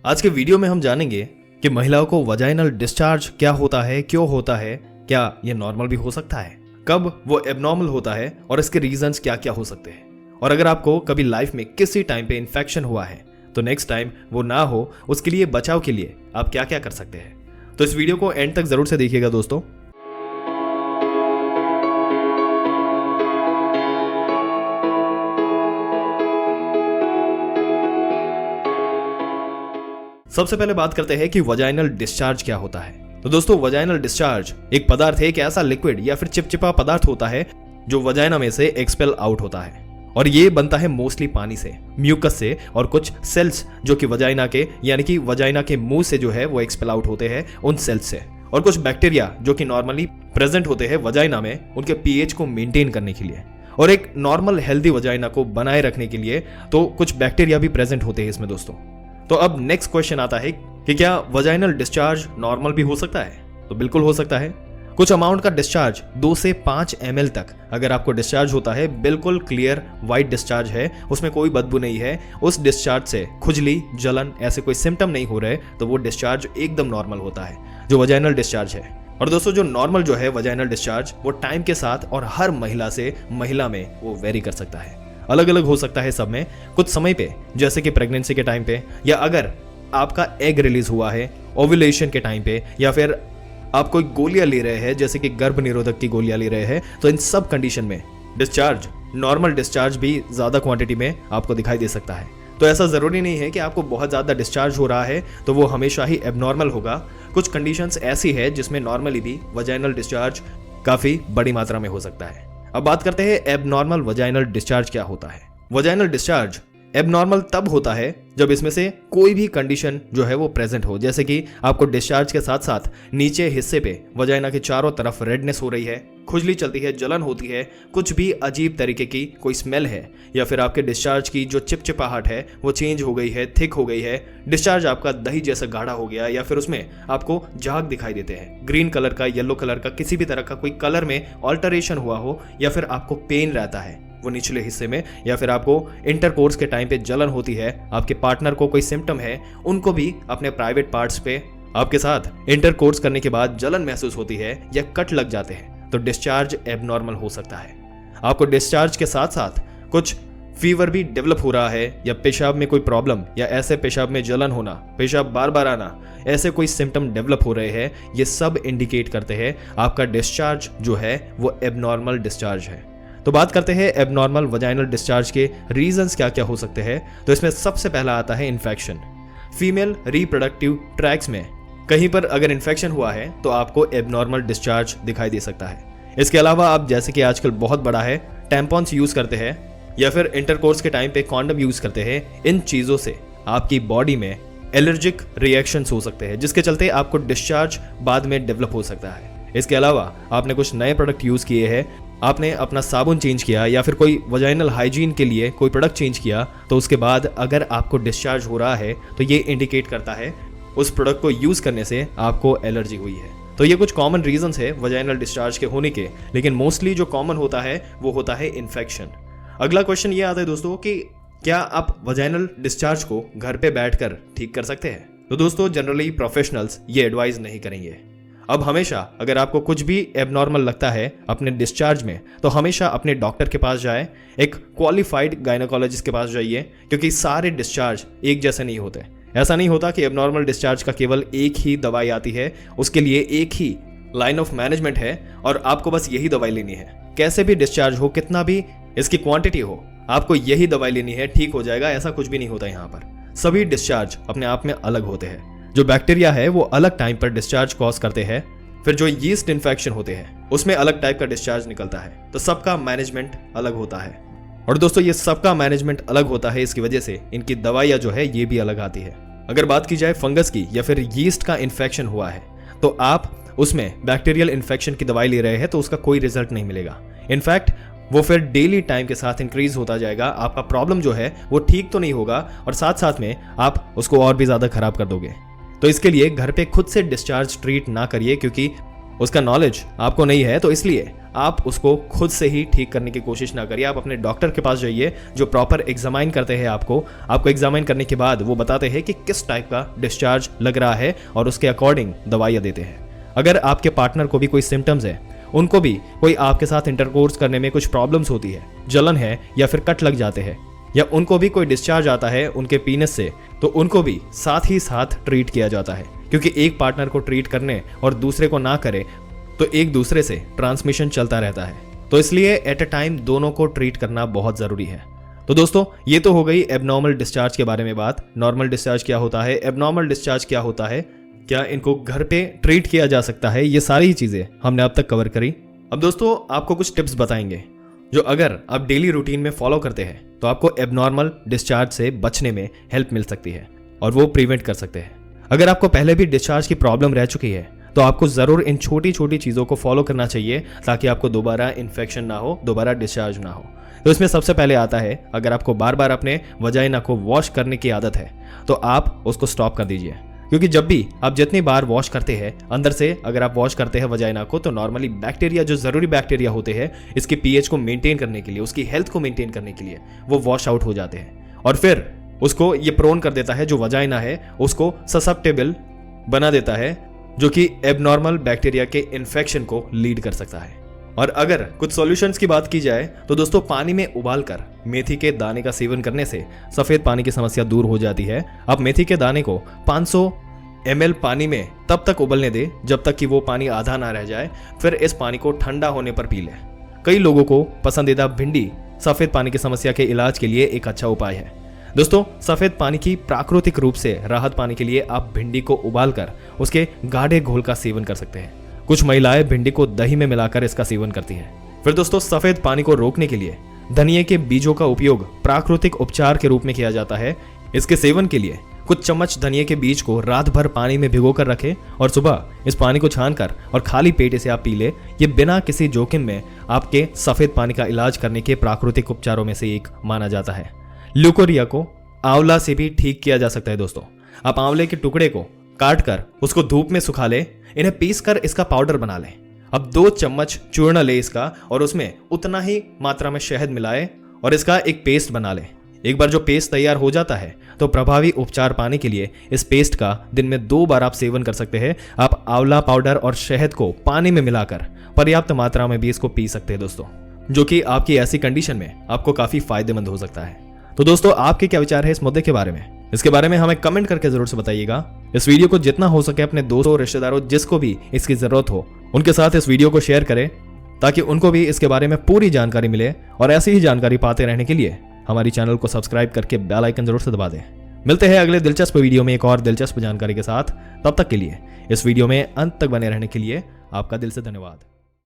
आज के वीडियो में हम जानेंगे कि महिलाओं को वजाइनल डिस्चार्ज क्या होता है, क्यों होता है, क्या ये नॉर्मल भी हो सकता है, कब वो एबनॉर्मल होता है और इसके रीजंस क्या क्या हो सकते हैं। और अगर आपको कभी लाइफ में किसी टाइम पे इन्फेक्शन हुआ है तो नेक्स्ट टाइम वो ना हो, उसके लिए बचाव के लिए आप क्या क्या कर सकते हैं। तो इस वीडियो को एंड तक जरूर से देखिएगा दोस्तों। सबसे पहले बात करते हैं कि वजाइनल डिस्चार्ज क्या होता है। तो दोस्तों, वजाइनल डिस्चार्ज एक पदार्थ है, एक ऐसा लिक्विड या फिर चिपचिपा पदार्थ होता है जो वजाइना में से एक्सपेल आउट होता है। और ये बनता है मोस्टली पानी से, म्यूकस से और कुछ सेल्स जो कि वजाइना के यानी कि वजाइना के मुंह से जो है वो एक्सपेल आउट होते हैं उन सेल्स से, और कुछ बैक्टीरिया जो कि नॉर्मली प्रेजेंट होते हैं वजाइना में उनके पीएच को मेंटेन करने के लिए और एक नॉर्मल हेल्दी वजाइना को बनाए रखने के लिए। तो कुछ बैक्टीरिया भी प्रेजेंट होते हैं इसमें दोस्तों। तो अब नेक्स्ट क्वेश्चन आता है कि क्या वजाइनल डिस्चार्ज नॉर्मल भी हो सकता है? तो बिल्कुल हो सकता है। कुछ अमाउंट का डिस्चार्ज 2 से 5 ml तक अगर आपको डिस्चार्ज होता है, बिल्कुल क्लियर वाइट डिस्चार्ज है, उसमें कोई बदबू नहीं है, उस डिस्चार्ज से खुजली, जलन ऐसे कोई सिम्टम नहीं हो रहे, तो वो डिस्चार्ज एकदम नॉर्मल होता है जो वजाइनल डिस्चार्ज है। और दोस्तों, जो नॉर्मल जो है वजाइनल डिस्चार्ज वो टाइम के साथ और हर महिला से महिला में वो वेरी कर सकता है, अलग अलग हो सकता है सब में। कुछ समय पे जैसे कि प्रेगनेंसी के टाइम पे, या अगर आपका एग रिलीज हुआ है ओव्यूलेशन के टाइम पे, या फिर आप कोई गोलियां ले रहे हैं जैसे कि गर्भ निरोधक की गोलियां ले रहे हैं, तो इन सब कंडीशन में डिस्चार्ज, नॉर्मल डिस्चार्ज भी ज्यादा क्वांटिटी में आपको दिखाई दे सकता है। तो ऐसा जरूरी नहीं है कि आपको बहुत ज्यादा डिस्चार्ज हो रहा है तो वो हमेशा ही एबनॉर्मल होगा। कुछ कंडीशंस ऐसी है जिसमें नॉर्मली भी वजाइनल डिस्चार्ज काफी बड़ी मात्रा में हो सकता है। अब बात करते हैं एबनॉर्मल वजाइनल डिस्चार्ज क्या होता है। वजाइनल डिस्चार्ज एबनॉर्मल तब होता है जब इसमें से कोई भी कंडीशन जो है वो प्रेजेंट हो, जैसे कि आपको डिस्चार्ज के साथ साथ नीचे हिस्से पे वजाइना के चारों तरफ रेडनेस हो रही है, खुजली चलती है, जलन होती है, कुछ भी अजीब तरीके की कोई स्मेल है, या फिर आपके डिस्चार्ज की जो चिपचिपाहट है वो चेंज हो गई है, थिक हो गई है, डिस्चार्ज आपका दही जैसा गाढ़ा हो गया, या फिर उसमें आपको झाग दिखाई देते हैं, ग्रीन कलर का, येलो कलर का, किसी भी तरह का कोई कलर में ऑल्टरेशन हुआ हो, या फिर आपको पेन रहता है वो निचले हिस्से में, या फिर आपको इंटरकोर्स के टाइम पे जलन होती है, आपके पार्टनर को कोई सिम्टम है, उनको भी अपने प्राइवेट पार्ट्स पे आपके साथ इंटरकोर्स करने के बाद जलन महसूस होती है या कट लग जाते हैं, तो डिस्चार्ज एबनॉर्मल हो सकता है। आपको डिस्चार्ज के साथ साथ कुछ फीवर भी डेवलप हो रहा है, या पेशाब में कोई प्रॉब्लम, या ऐसे पेशाब में जलन होना, पेशाब बार बार आना, ऐसे कोई सिम्टम डेवलप हो रहे हैं, ये सब इंडिकेट करते हैं आपका डिस्चार्ज जो है वो एबनॉर्मल डिस्चार्ज है। तो बात करते हैं एबनॉर्मल वजाइनल डिस्चार्ज के रीजंस क्या क्या हो सकते हैं। तो इसमें सबसे पहला आता है इन्फेक्शन। फीमेल रिप्रोडक्टिव ट्रैक्स में कहीं पर अगर इन्फेक्शन हुआ है तो आपको एबनॉर्मल डिस्चार्ज दिखाई दे सकता है। इसके अलावा आप जैसे कि आजकल बहुत बड़ा है टैम्पॉन्स यूज करते हैं, या फिर इंटरकोर्स के टाइम पे कॉन्डम यूज करते हैं, इन चीजों से आपकी बॉडी में एलर्जिक रिएक्शंस हो सकते हैं, जिसके चलते आपको डिस्चार्ज बाद में डेवलप हो सकता है। इसके अलावा आपने कुछ नए प्रोडक्ट यूज किए हैं, आपने अपना साबुन चेंज किया, या फिर कोई वजाइनल हाइजीन के लिए कोई प्रोडक्ट चेंज किया, तो उसके बाद अगर आपको डिस्चार्ज हो रहा है तो ये इंडिकेट करता है उस प्रोडक्ट को यूज करने से आपको एलर्जी हुई है। तो ये कुछ कॉमन रीजंस है वजाइनल डिस्चार्ज के होने के, लेकिन मोस्टली जो कॉमन होता है वो होता है इन्फेक्शन। अगला क्वेश्चन ये आता है दोस्तों कि क्या आप वजाइनल डिस्चार्ज को घर पे बैठकर ठीक कर सकते हैं? तो दोस्तों, जनरली प्रोफेशनल्स ये एडवाइज नहीं करेंगे। अब हमेशा अगर आपको कुछ भी एबनॉर्मल लगता है अपने डिस्चार्ज में, तो हमेशा अपने डॉक्टर के पास जाए, एक क्वालिफाइड गायनोकोलॉजिस्ट के पास जाइए, क्योंकि सारे डिस्चार्ज एक जैसे नहीं होते। ऐसा नहीं होता कि एबनॉर्मल डिस्चार्ज का केवल एक ही दवाई आती है, उसके लिए एक ही लाइन ऑफ मैनेजमेंट है और आपको बस यही दवाई लेनी है। कैसे भी डिस्चार्ज हो, कितना भी इसकी क्वांटिटी हो, आपको यही दवाई लेनी है, ठीक हो जाएगा, ऐसा कुछ भी नहीं होता। यहाँ पर सभी डिस्चार्ज अपने आप में अलग होते हैं। जो बैक्टीरिया है वो अलग टाइम पर डिस्चार्ज कॉज करते हैं, फिर जो यीस्ट इन्फेक्शन होते हैं उसमें अलग टाइप का डिस्चार्ज निकलता है। तो सबका मैनेजमेंट अलग होता है। और दोस्तों, ये सबका मैनेजमेंट अलग होता है, इसकी वजह से इनकी दवाइयाँ जो है ये भी अलग आती है। अगर बात की जाए फंगस की या फिर यीस्ट का इन्फेक्शन हुआ है, तो आप उसमें बैक्टीरियल इन्फेक्शन की दवाई ले रहे हैं तो उसका कोई रिजल्ट नहीं मिलेगा। इनफैक्ट वो फिर डेली टाइम के साथ इंक्रीज होता जाएगा। आपका प्रॉब्लम जो है वो ठीक तो नहीं होगा और साथ साथ में आप उसको और भी ज्यादा खराब कर दोगे। तो इसके लिए घर पे खुद से डिस्चार्ज ट्रीट ना करिए, क्योंकि उसका नॉलेज आपको नहीं है, तो इसलिए आप उसको खुद से ही ठीक करने की कोशिश ना करिए। आप अपने डॉक्टर के पास जाइए जो प्रॉपर एग्जामाइन करते हैं आपको एग्जामाइन करने के बाद वो बताते हैं कि किस टाइप का डिस्चार्ज लग रहा है और उसके अकॉर्डिंग दवाइयाँ देते हैं। अगर आपके पार्टनर को भी कोई सिम्टम्स है, उनको भी कोई आपके साथ इंटरकोर्स करने में कुछ प्रॉब्लम्स होती है, जलन है या फिर कट लग जाते हैं, या उनको भी कोई डिस्चार्ज आता है उनके पीनस से, तो उनको भी साथ ही साथ ट्रीट किया जाता है। क्योंकि एक पार्टनर को ट्रीट करने और दूसरे को ना करे तो एक दूसरे से ट्रांसमिशन चलता रहता है, तो इसलिए एट अ टाइम दोनों को ट्रीट करना बहुत जरूरी है। तो दोस्तों, ये तो हो गई एबनॉर्मल डिस्चार्ज के बारे में बात। नॉर्मल डिस्चार्ज क्या होता है, एबनॉर्मल डिस्चार्ज क्या होता है, क्या इनको घर पे ट्रीट किया जा सकता है, ये सारी ही चीजें हमने अब तक कवर करी। अब दोस्तों, आपको कुछ टिप्स बताएंगे जो अगर आप डेली रूटीन में फॉलो करते हैं तो आपको एबनॉर्मल डिस्चार्ज से बचने में हेल्प मिल सकती है और वो प्रिवेंट कर सकते हैं। अगर आपको पहले भी डिस्चार्ज की प्रॉब्लम रह चुकी है तो आपको जरूर इन छोटी छोटी चीजों को फॉलो करना चाहिए ताकि आपको दोबारा इन्फेक्शन ना हो, दोबारा डिस्चार्ज ना हो। तो इसमें सबसे पहले आता है, अगर आपको बार बार अपने वजाइना को वॉश करने की आदत है तो आप उसको स्टॉप कर दीजिए। क्योंकि जब भी आप जितनी बार वॉश करते हैं अंदर से, अगर आप वॉश करते हैं वजाइना को, तो नॉर्मली बैक्टीरिया, जो जरूरी बैक्टीरिया होते हैं इसके पीएच को मेंटेन करने के लिए, उसकी हेल्थ को मेंटेन करने के लिए वो वॉश आउट हो जाते हैं और फिर उसको ये प्रोन कर देता है, जो वजाइना है उसको ससेप्टेबल बना देता है, जो कि एबनॉर्मल बैक्टीरिया के इन्फेक्शन को लीड कर सकता है। और अगर कुछ सॉल्यूशंस की बात की जाए तो दोस्तों, पानी में उबालकर मेथी के दाने का सेवन करने से सफेद पानी की समस्या दूर हो जाती है। आप मेथी के दाने को 500 ml पानी में तब तक उबलने दें जब तक कि वो पानी आधा ना रह जाए, फिर इस पानी को ठंडा होने पर पी लें। कई लोगों को पसंदीदा भिंडी सफेद पानी की समस्या के इलाज के लिए एक अच्छा उपाय है। दोस्तों, सफेद पानी की प्राकृतिक रूप से राहत पाने के लिए आप भिंडी को उबालकर उसके गाढ़े घोल का सेवन कर सकते हैं। कुछ महिलाएं भिंडी को दही में मिलाकर इसका सेवन करती हैं। फिर दोस्तों, सफेद पानी को रोकने के लिए धनिया के बीजों का उपयोग प्राकृतिक उपचार के रूप में किया जाता है। इसके सेवन के लिए कुछ चम्मच धनिया के बीज को रात भर पानी में भिगोकर रखें और सुबह इस पानी को छानकर और खाली पेट इसे आप पी ले। ये बिना किसी जोखिम में आपके सफेद पानी का इलाज करने के प्राकृतिक उपचारों में से एक माना जाता है। ल्यूकोरिया को आंवला से भी ठीक किया जा सकता है। दोस्तों, आप आंवले के टुकड़े को काट कर उसको धूप में सुखा ले, इन्हें पीस कर इसका पाउडर बना लें। अब 2 चम्मच चूर्ण ले इसका और उसमें उतना ही मात्रा में शहद मिलाए और इसका एक पेस्ट बना लें। एक बार जो पेस्ट तैयार हो जाता है तो प्रभावी उपचार पाने के लिए इस पेस्ट का दिन में 2 बार आप सेवन कर सकते हैं। आप आंवला पाउडर और शहद को पानी में मिलाकर पर्याप्त मात्रा में भी इसको पी सकते हैं दोस्तों, जो कि आपकी ऐसी कंडीशन में आपको काफी फायदेमंद हो सकता है। तो दोस्तों, आपके क्या विचार है इस मुद्दे के बारे में? इसके बारे में हमें कमेंट करके जरूर से बताइएगा। इस वीडियो को जितना हो सके अपने दोस्तों, रिश्तेदारों, जिसको भी इसकी जरूरत हो, उनके साथ इस वीडियो को शेयर करें ताकि उनको भी इसके बारे में पूरी जानकारी मिले। और ऐसी ही जानकारी पाते रहने के लिए हमारी चैनल को सब्सक्राइब करके बेल आइकन जरूर से दबा दें। मिलते हैं अगले दिलचस्प वीडियो में एक और दिलचस्प जानकारी के साथ। तब तक के लिए इस वीडियो में अंत तक बने रहने के लिए आपका दिल से धन्यवाद।